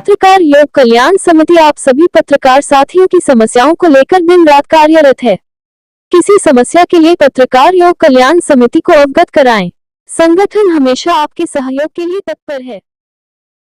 पत्रकार योग कल्याण समिति आप सभी पत्रकार साथियों की समस्याओं को लेकर दिन रात कार्यरत है। किसी समस्या के लिए पत्रकार योग कल्याण समिति को अवगत कराएं। संगठन हमेशा आपके सहयोग के लिए तत्पर है।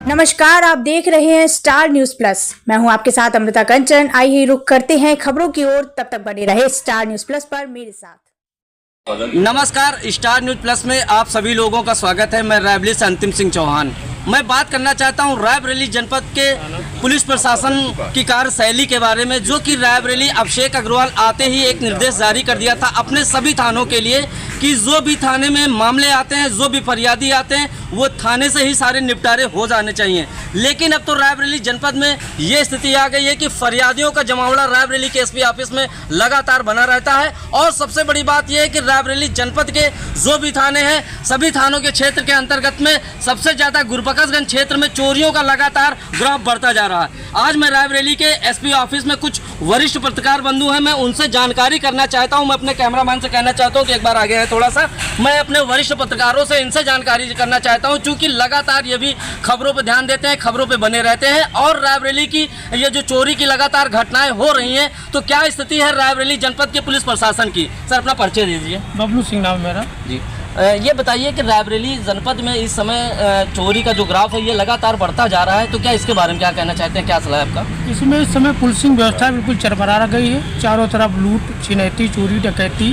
नमस्कार, आप देख रहे हैं स्टार न्यूज प्लस। मैं हूं आपके साथ अमृता कंचन। आइए रुक करते हैं खबरों की ओर। तब तक बने रहे स्टार न्यूज प्लस पर मेरे साथ। नमस्कार, स्टार न्यूज प्लस में आप सभी लोगों का स्वागत है। मैं रायबरेली से अंतिम सिंह चौहान। मैं बात करना चाहता हूं रायबरेली जनपद के पुलिस प्रशासन की कार्यशैली के बारे में, जो कि रायबरेली अभिषेक अग्रवाल आते ही एक निर्देश जारी कर दिया था अपने सभी थानों के लिए कि जो भी थाने में मामले आते हैं, जो भी फरियादी आते हैं, वो थाने से ही सारे निपटारे हो जाने चाहिए। लेकिन अब तो रायबरेली जनपद में ये स्थिति आ गई है कि फरियादियों का जमावड़ा रायबरेली के एसपी ऑफिस में लगातार बना रहता है। और सबसे बड़ी बात यह है कि रायबरेली जनपद के जो भी थाने हैं, सभी थानों के क्षेत्र के अंतर्गत में सबसे ज़्यादा गुरबकसगंज क्षेत्र में चोरियों का लगातार ग्राफ बढ़ता जा रहा है। आज मैं रायबरेली के एसपी ऑफिस में कुछ वरिष्ठ पत्रकार बंधु हैं, मैं उनसे जानकारी करना चाहता हूं। मैं अपने कैमरामैन से कहना चाहता हूं कि एक बार आगे है थोड़ा सा। मैं अपने वरिष्ठ पत्रकारों से इनसे जानकारी करना चाहता हूं, चूँकि लगातार ये भी खबरों पर ध्यान देते हैं, खबरों पर बने रहते हैं। और रायबरेली की ये जो चोरी की लगातार घटनाएं हो रही हैं, तो क्या स्थिति है रायबरेली जनपद के पुलिस प्रशासन की? सर, अपना परिचय दीजिए। बबलू सिंह नाम मेरा जी। ये बताइए कि रायबरेली जनपद में इस समय चोरी का जो ग्राफ है ये लगातार बढ़ता जा रहा है, तो क्या इसके बारे में क्या कहना चाहते हैं, क्या सलाह है आपका? इसमें इस समय पुलिसिंग व्यवस्था बिल्कुल चरमरा गई है। चारों तरफ लूट, छिनैती, चोरी, डकैती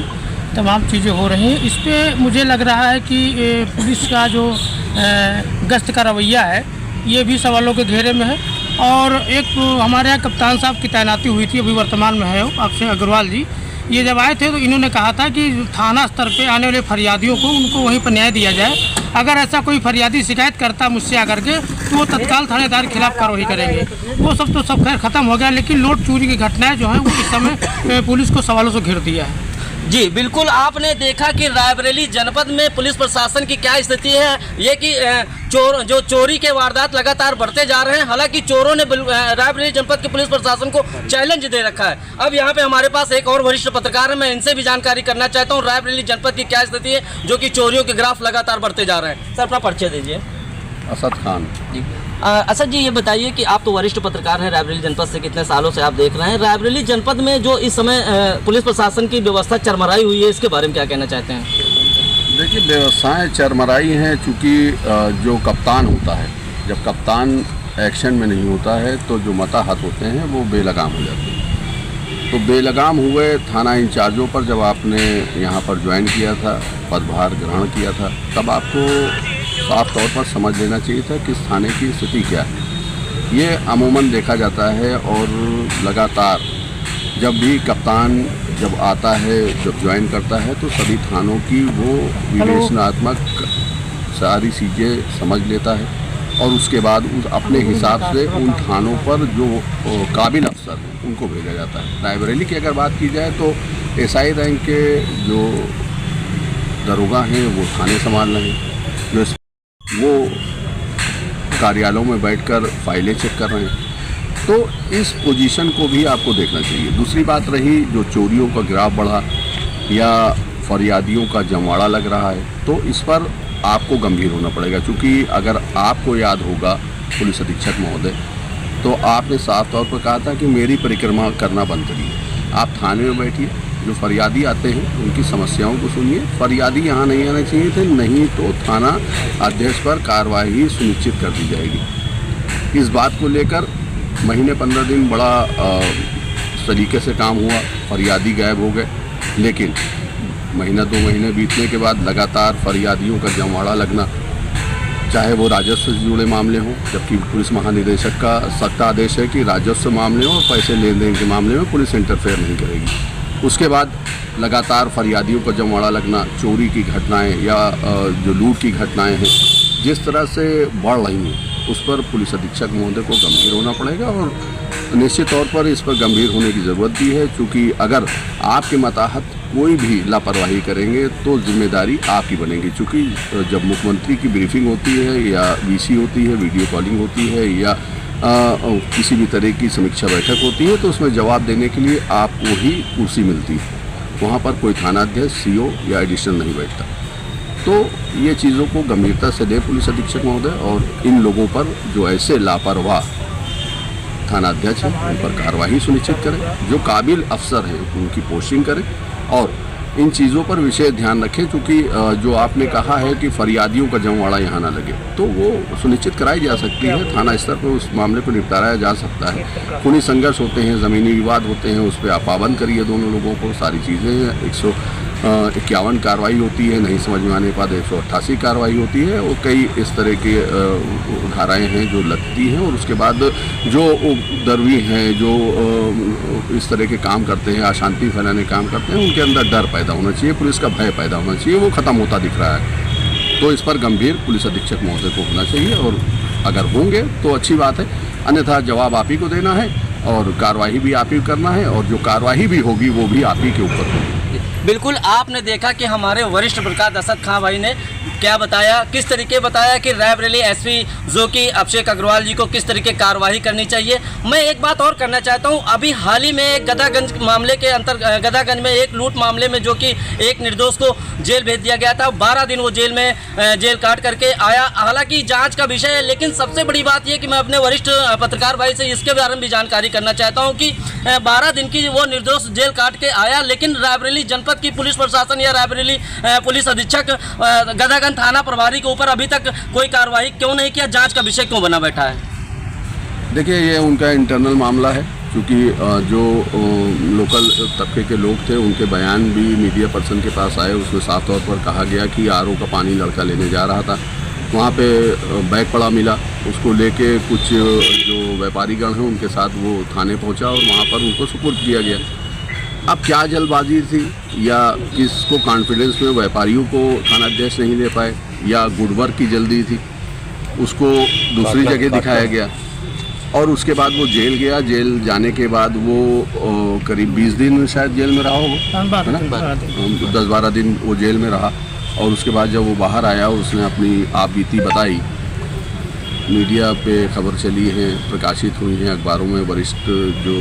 तमाम चीज़ें हो रही हैं। इस पर मुझे लग रहा है कि पुलिस का जो गश्त का रवैया है ये भी सवालों के घेरे में है। और एक हमारे यहाँ कप्तान साहब की तैनाती हुई थी, अभी वर्तमान में है अभिषेक अग्रवाल जी। ये जब आए थे तो इन्होंने कहा था कि थाना स्तर पे आने वाले फरियादियों को उनको वहीं पर न्याय दिया जाए। अगर ऐसा कोई फरियादी शिकायत करता मुझसे आकर के तो वो तत्काल थानेदार के खिलाफ कार्रवाई करेंगे। वो सब तो सब खैर ख़त्म हो गया, लेकिन लूट चोरी की घटनाएं जो हैं वो इस समय पुलिस को सवालों से घेर दिया है। जी बिल्कुल, आपने देखा कि रायबरेली जनपद में पुलिस प्रशासन की क्या स्थिति है। ये कि जो चोरी के वारदात लगातार बढ़ते जा रहे हैं। हालांकि चोरों ने रायबरेली जनपद के पुलिस प्रशासन को चैलेंज दे रखा है। अब यहाँ पे हमारे पास एक और वरिष्ठ पत्रकार है, मैं इनसे भी जानकारी करना चाहता हूँ रायबरेली जनपद की क्या स्थिति है, जो कि चोरियों के ग्राफ लगातार बढ़ते जा रहे हैं। सर, अपना परिचय दीजिए। असद खान जी। असद जी, ये बताइए कि आप तो वरिष्ठ पत्रकार हैं रायबरेली जनपद से, कितने सालों से आप देख रहे हैं रायबरेली जनपद में जो इस समय पुलिस प्रशासन की व्यवस्था चरमराई हुई है, इसके बारे में क्या कहना चाहते हैं? देखिए, व्यवस्थाएं चरमराई हैं, चूँकि जो कप्तान होता है, जब कप्तान एक्शन में नहीं होता है तो जो मताहत होते हैं वो बेलगाम हो जाते हैं। तो बेलगाम हुए थाना इंचार्जों पर जब आपने यहाँ पर ज्वाइन किया था, पदभार ग्रहण किया था, तब आपको साफ तौर पर समझ लेना चाहिए था कि इस थाने की स्थिति क्या है। ये अमूमन देखा जाता है और लगातार जब भी कप्तान जब आता है, जब ज्वाइन करता है, तो सभी थानों की वो विवेचनात्मक सारी चीज़ें समझ लेता है और उसके बाद उस अपने हिसाब से उन थानों पर जो काबिल अफसर हैं उनको भेजा जाता है। रायबरेली की अगर बात की जाए तो एसआई रैंक के जो दरोगा हैं वो थाने संभाल रहे हैं, जो वो कार्यालयों में बैठकर फाइलें चेक कर रहे हैं। तो इस पोजीशन को भी आपको देखना चाहिए। दूसरी बात रही जो चोरियों का ग्राफ बढ़ा या फरियादियों का जमवाड़ा लग रहा है, तो इस पर आपको गंभीर होना पड़ेगा। क्योंकि अगर आपको याद होगा पुलिस अधीक्षक महोदय, तो आपने साफ तौर पर कहा था कि मेरी परिक्रमा करना बंद करिए, आप थाने में बैठिए, जो फरियादी आते हैं उनकी समस्याओं को सुनिए। फरियादी यहाँ नहीं आने चाहिए थे, नहीं तो थाना अध्यक्ष पर कार्रवाई सुनिश्चित कर दी जाएगी। इस बात को लेकर महीने 15 दिन बड़ा तरीके से काम हुआ, फरियादी गायब हो गए। लेकिन महीना 2 महीने बीतने के बाद लगातार फरियादियों का जमवाड़ा लगना, चाहे वो राजस्व से जुड़े मामले हों, जबकि पुलिस महानिदेशक का सख्त आदेश है कि राजस्व मामले हों और पैसे लेन देन के मामले में पुलिस इंटरफेयर नहीं करेगी। उसके बाद लगातार फरियादियों का जमवाड़ा लगना, चोरी की घटनाएं या जो लूट की घटनाएं हैं जिस तरह से बढ़ रही हैं, उस पर पुलिस अधीक्षक महोदय को गंभीर होना पड़ेगा और निश्चित तौर पर इस पर गंभीर होने की ज़रूरत भी है। क्योंकि अगर आपके मताहत कोई भी लापरवाही करेंगे तो जिम्मेदारी आपकी बनेगी। क्योंकि जब मुख्यमंत्री की ब्रीफिंग होती है या वीसी होती है, वीडियो कॉलिंग होती है या किसी भी तरह की समीक्षा बैठक होती है, तो उसमें जवाब देने के लिए आपको ही कुर्सी मिलती है। वहाँ पर कोई थानाध्यक्ष, सीओ या एडिशनल नहीं बैठता। तो ये चीज़ों को गंभीरता से दे पुलिस अधीक्षक महोदय, और इन लोगों पर जो ऐसे लापरवाह थानाध्यक्ष हैं उन पर कार्रवाई सुनिश्चित करें, जो काबिल अफसर हैं उनकी पोस्टिंग करें और इन चीज़ों पर विशेष ध्यान रखें। क्योंकि जो आपने कहा है कि फरियादियों का जमवाड़ा यहाँ ना लगे, तो वो सुनिश्चित कराई जा सकती है। थाना स्तर पर उस मामले को निपटाया जा सकता है। खूनी संघर्ष होते हैं, ज़मीनी विवाद होते हैं, उस पर आप पाबंद करिए दोनों लोगों को। सारी चीज़ें 151 कार्रवाई होती है, नहीं समझ में आने के बाद 188 कार्रवाई होती है और कई इस तरह की धाराएं हैं जो लगती हैं। और उसके बाद जो उपद्रवी हैं, जो इस तरह के काम करते हैं, अशांति फैलाने काम करते हैं, उनके अंदर डर पैदा होना चाहिए, पुलिस का भय पैदा होना चाहिए, वो ख़त्म होता दिख रहा है। तो इस पर गंभीर पुलिस अधीक्षक महोदय को होना चाहिए और अगर होंगे तो अच्छी बात है, अन्यथा जवाब आप ही को देना है और कार्रवाई भी आप ही करना है और जो कार्रवाई भी होगी वो भी आप ही के ऊपर होगी। बिल्कुल, आपने देखा कि हमारे वरिष्ठ पत्रकार दशरथ खां भाई ने क्या बताया, किस तरीके बताया कि रायबरेली एसपी जो कि अभिषेक अग्रवाल जी को किस तरीके कार्रवाई करनी चाहिए। मैं एक बात और करना चाहता हूं, अभी हाल ही में गदागंज मामले के गदागंज में एक लूट मामले में जो कि एक निर्दोष को जेल भेज दिया गया था, 12 दिन वो जेल काट करके आया। हालांकि जांच का विषय है, लेकिन सबसे बड़ी बात यह कि मैं अपने वरिष्ठ पत्रकार भाई से इसके बारे में भी जानकारी करना चाहता हूँ कि 12 दिन की वो निर्दोष जेल काट के आया, लेकिन रायबरेली जनपद की पुलिस प्रशासन या रायबरेली पुलिस अधीक्षक गदागंज थाना प्रभारी के ऊपर अभी तक कोई कार्रवाई क्यों नहीं किया, जांच का विषय क्यों बना बैठा है? देखिए, ये उनका इंटरनल मामला है, क्योंकि जो लोकल तबके के लोग थे उनके बयान भी मीडिया पर्सन के पास आए। उसमें साफ तौर पर कहा गया कि आरओ का पानी लड़का लेने जा रहा था, वहाँ पे बैग पड़ा मिला, उसको लेके कुछ जो व्यापारीगण हैं उनके साथ वो थाने पहुँचा और वहाँ पर उनको सुपुर्द किया गया। अब क्या जल्दबाजी थी या किसको कॉन्फिडेंस में व्यापारियों को थानाध्यक्ष नहीं दे पाए या गुडवर्क की जल्दी थी, उसको दूसरी जगह दिखाया गया और उसके बाद वो जेल गया। जेल जाने के बाद वो करीब 20 दिन शायद जेल में रहा होगा, 10-12 दिन वो जेल में रहा और उसके बाद जब वो बाहर आया उसने अपनी आप बीती बताई। मीडिया पे खबर चली है, प्रकाशित हुई हैं अखबारों में, वरिष्ठ जो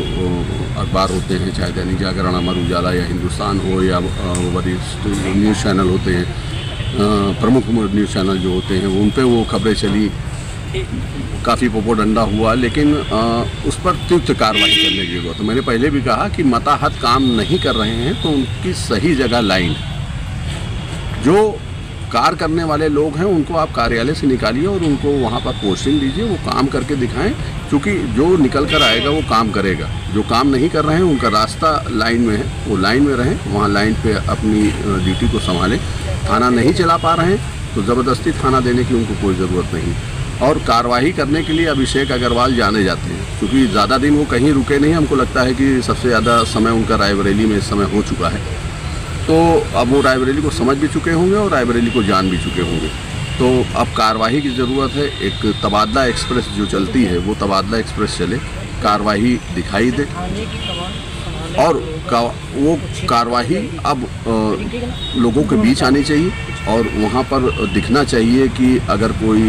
अखबार होते हैं, चाहे दैनिक जागरण, अमर उजाला या हिंदुस्तान हो या वरिष्ठ न्यूज़ चैनल होते हैं, प्रमुख न्यूज़ चैनल जो होते हैं, उन पे वो खबरें चली, काफ़ी पोपोडंडा हुआ, लेकिन उस पर त्वरित कार्रवाई करने की जरूरत है। मैंने पहले भी कहा कि मताहत काम नहीं कर रहे हैं तो उनकी सही जगह लाइन, जो कार करने वाले लोग हैं उनको आप कार्यालय से निकालिए और उनको वहाँ पर पोस्टिंग दीजिए, वो काम करके दिखाएं, क्योंकि जो निकल कर आएगा वो काम करेगा। जो काम नहीं कर रहे हैं उनका रास्ता लाइन में है, वो लाइन में रहें, वहाँ लाइन पे अपनी ड्यूटी को संभालें। थाना नहीं चला पा रहे हैं तो ज़बरदस्ती थाना देने की उनको कोई ज़रूरत नहीं। और कार्रवाई करने के लिए अभिषेक अग्रवाल जाने जाते हैं, क्योंकि ज़्यादा दिन वो कहीं रुके नहीं। हमको लगता है कि सबसे ज़्यादा समय उनका रायबरेली में इस समय हो चुका है, तो अब वो रायबरेली को समझ भी चुके होंगे और रायबरेली को जान भी चुके होंगे। तो अब कार्रवाई की ज़रूरत है। एक तबादला एक्सप्रेस जो चलती है वो तबादला एक्सप्रेस चले, कार्रवाई दिखाई दे और वो कार्रवाई अब लोगों के बीच आनी चाहिए और वहाँ पर दिखना चाहिए कि अगर कोई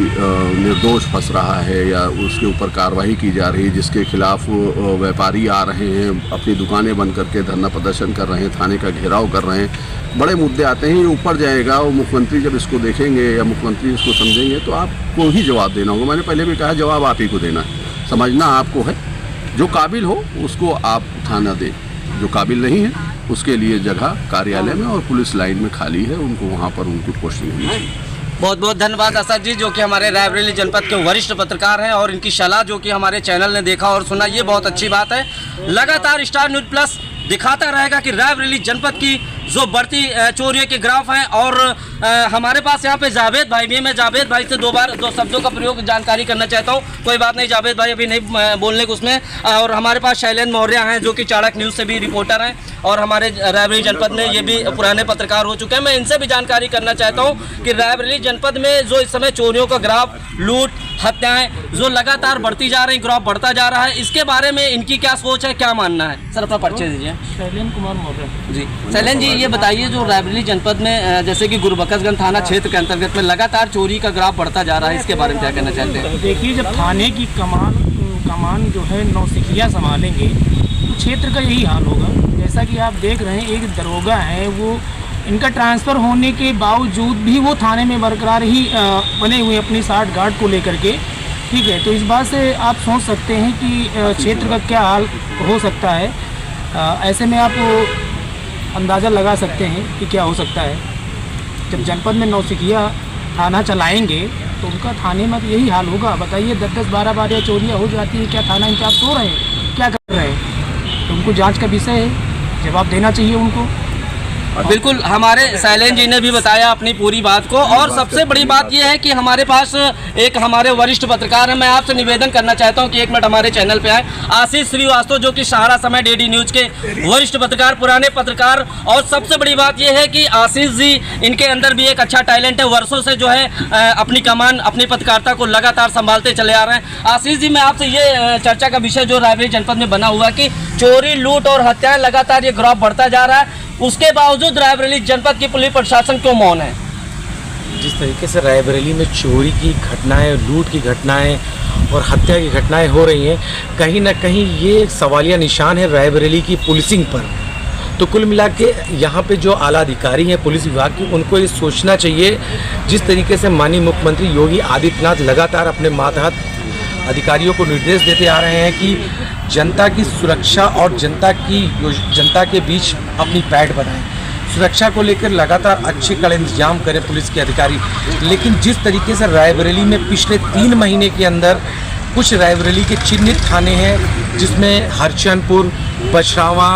निर्दोष फंस रहा है या उसके ऊपर कार्रवाई की जा रही है, जिसके खिलाफ व्यापारी आ रहे हैं, अपनी दुकानें बंद करके धरना प्रदर्शन कर रहे हैं, थाने का घेराव कर रहे हैं, बड़े मुद्दे आते हैं, ये ऊपर जाएगा और मुख्यमंत्री जब इसको देखेंगे या मुख्यमंत्री इसको समझेंगे तो आपको ही जवाब देना होगा। मैंने पहले भी कहा, जवाब आप ही को देना है, समझना आपको है। जो काबिल हो उसको आप थाना दें, जो काबिल नहीं है उसके लिए जगह कार्यालय में और पुलिस लाइन में खाली है, उनको वहाँ पर उनकी पोस्टिंग होनी चाहिए। बहुत बहुत धन्यवाद असद जी, जो कि हमारे रायबरेली जनपद के वरिष्ठ पत्रकार हैं और इनकी सलाह जो कि हमारे चैनल ने देखा और सुना, ये बहुत अच्छी बात है। लगातार स्टार न्यूज़ प्लस दिखाता रहेगा कि रायबरेली जनपद की जो बढ़ती चोरियों के ग्राफ हैं। और हमारे पास यहाँ पे जावेद भाई भी हैं। मैं जावेद भाई से दो शब्दों का प्रयोग जानकारी करना चाहता हूँ। कोई बात नहीं जावेद भाई, अभी नहीं बोलने को उसमें। और हमारे पास शैलेंद्र मौर्य हैं जो कि चाणक्य न्यूज़ से भी रिपोर्टर हैं और हमारे रायबरेली जनपद में ये भी पुराने पत्रकार हो चुके हैं। मैं इनसे भी जानकारी करना चाहता हूँ कि रायबरेली जनपद में जो इस समय चोरियों का ग्राफ, लूट, हत्याएँ जो लगातार बढ़ती जा रही, ग्राफ बढ़ता जा रहा है, इसके बारे में इनकी क्या सोच है, क्या मानना है? सर अपना परिचय दीजिए। शैलेंद्र कुमार मौर्य जी। शैलेंद्र जी, ये बताइए जो रायबरेली जनपद में जैसे कि गुरबक्सगंज थाना क्षेत्र के अंतर्गत में लगातार चोरी का ग्राफ बढ़ता जा रहा है, इसके बारे में क्या कहना चाहते हैं? देखिए, जब थाने की कमान जो है नौसिखिया संभालेंगे तो क्षेत्र का यही हाल होगा। जैसा कि आप देख रहे हैं, एक दरोगा है, वो इनका ट्रांसफ़र होने के बावजूद भी वो थाने में बरकरार ही बने हुए अपनी 60 गार्ड को लेकर के। ठीक है, तो इस बात से आप सोच सकते हैं कि क्षेत्र का क्या हाल हो सकता है। ऐसे में आप अंदाज़ा लगा सकते हैं कि क्या हो सकता है। जब जनपद में नौसिखिया थाना चलाएंगे तो उनका थाने में यही हाल होगा। बताइए 10-10, 12-12 चोरियाँ हो जाती है, क्या थाना इंचार्ज सो रहे हैं, क्या कर रहे हैं? तो उनको जांच का विषय है, जवाब देना चाहिए उनको। बिल्कुल, हमारे शैलेंद्र जी ने भी बताया अपनी पूरी बात को। और सबसे बड़ी बात यह है कि हमारे पास एक हमारे वरिष्ठ पत्रकार हैं। मैं आपसे निवेदन करना चाहता हूं कि 1 मिनट हमारे चैनल पे आए। आशीष श्रीवास्तव, जो कि सहारा समय DD न्यूज़ के वरिष्ठ पत्रकार, पुराने पत्रकार। और सबसे बड़ी बात यह है कि आशीष जी, इनके अंदर भी एक अच्छा टैलेंट है। वर्षों से जो है अपनी कमान, अपनी पत्रकारिता को लगातार संभालते चले आ रहे हैं। आशीष जी, मैं आपसे ये चर्चा का विषय जो रायबरेली जनपद में बना हुआ कि चोरी, लूट और हत्याएं लगातार ये ग्राफ बढ़ता जा रहा है, उसके बावजूद रायबरेली जनपद की पुलिस प्रशासन क्यों मौन है? जिस तरीके से रायबरेली में चोरी की घटनाएं, लूट की घटनाएं और हत्या की घटनाएं हो रही हैं, कहीं ना कहीं ये सवालिया निशान है रायबरेली की पुलिसिंग पर। तो कुल मिला के यहाँ पे जो आला अधिकारी हैं पुलिस विभाग की, उनको ये सोचना चाहिए, जिस तरीके से माननीय मुख्यमंत्री योगी आदित्यनाथ लगातार अपने मातहत अधिकारियों को निर्देश देते आ रहे हैं कि जनता की सुरक्षा और जनता के बीच अपनी पैठ बनाएं, सुरक्षा को लेकर लगातार अच्छे कड़े इंतजाम करें पुलिस के अधिकारी। लेकिन जिस तरीके से रायबरेली में पिछले 3 महीने के अंदर कुछ रायबरेली के चिन्हित थाने हैं, जिसमें हरचंदपुर, बछरावा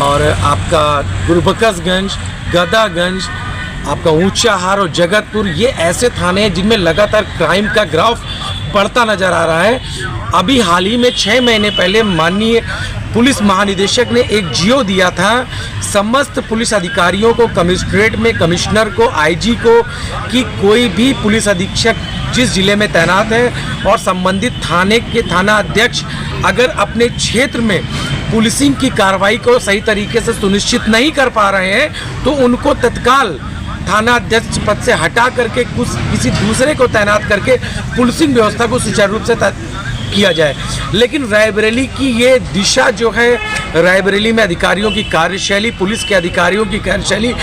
और आपका गुरबकसगंज, गदागंज, आपका ऊंचाहार और जगतपुर, ये ऐसे थाने हैं जिनमें लगातार क्राइम का ग्राफ बढ़ता नज़र आ रहा है। अभी हाल ही में 6 महीने पहले माननीय पुलिस महानिदेशक ने एक जियो दिया था समस्त पुलिस अधिकारियों को, कमिश्नरेट में कमिश्नर को, IG को, कि कोई भी पुलिस अधीक्षक जिस जिले में तैनात है और संबंधित थाने के थाना अध्यक्ष अगर अपने क्षेत्र में पुलिसिंग की कार्रवाई को सही तरीके से सुनिश्चित नहीं कर पा रहे हैं तो उनको तत्काल थाना अध्यक्ष पद से हटा करके किसी दूसरे को तैनात करके पुलिसिंग व्यवस्था को सुचारू रूप से किया जाए। लेकिन रायबरेली की ये दिशा जो है, रायबरेली में अधिकारियों की कार्यशैली, पुलिस के अधिकारियों की कार्यशैली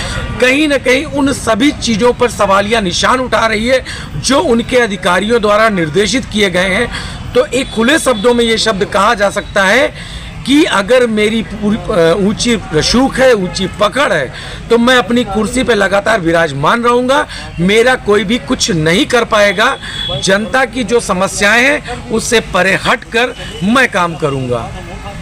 कहीं ना कहीं उन सभी चीज़ों पर सवालिया निशान उठा रही है जो उनके अधिकारियों द्वारा निर्देशित किए गए हैं। तो एक खुले शब्दों में ये शब्द कहा जा सकता है कि अगर मेरी ऊंची रसूख है, ऊंची पकड़ है, तो मैं अपनी कुर्सी पे लगातार विराजमान रहूंगा, मेरा कोई भी कुछ नहीं कर पाएगा। जनता की जो समस्याएं हैं उससे परे हटकर मैं काम करूंगा।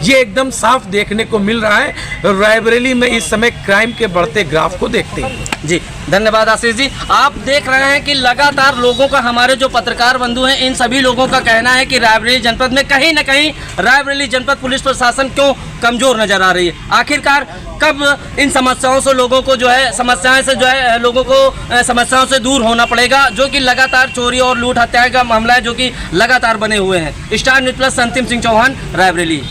ये एकदम साफ देखने को मिल रहा है रायबरेली में इस समय क्राइम के बढ़ते ग्राफ को देखते हैं। जी धन्यवाद आशीष जी। आप देख रहे हैं कि लगातार लोगों का, हमारे जो पत्रकार बंधु हैं, इन सभी लोगों का कहना है कि रायबरेली जनपद में कहीं ना कहीं रायबरेली जनपद पुलिस प्रशासन क्यों कमजोर नजर आ रही है। आखिरकार कब इन समस्याओं से लोगों को जो है, समस्याएं से जो है लोगों को समस्याओं से दूर होना पड़ेगा, जो कि लगातार चोरी और लूट हत्याएं का मामला है जो कि लगातार बने हुए हैं। स्टार न्यूज़ प्लस अंतिम सिंह चौहान, रायबरेली।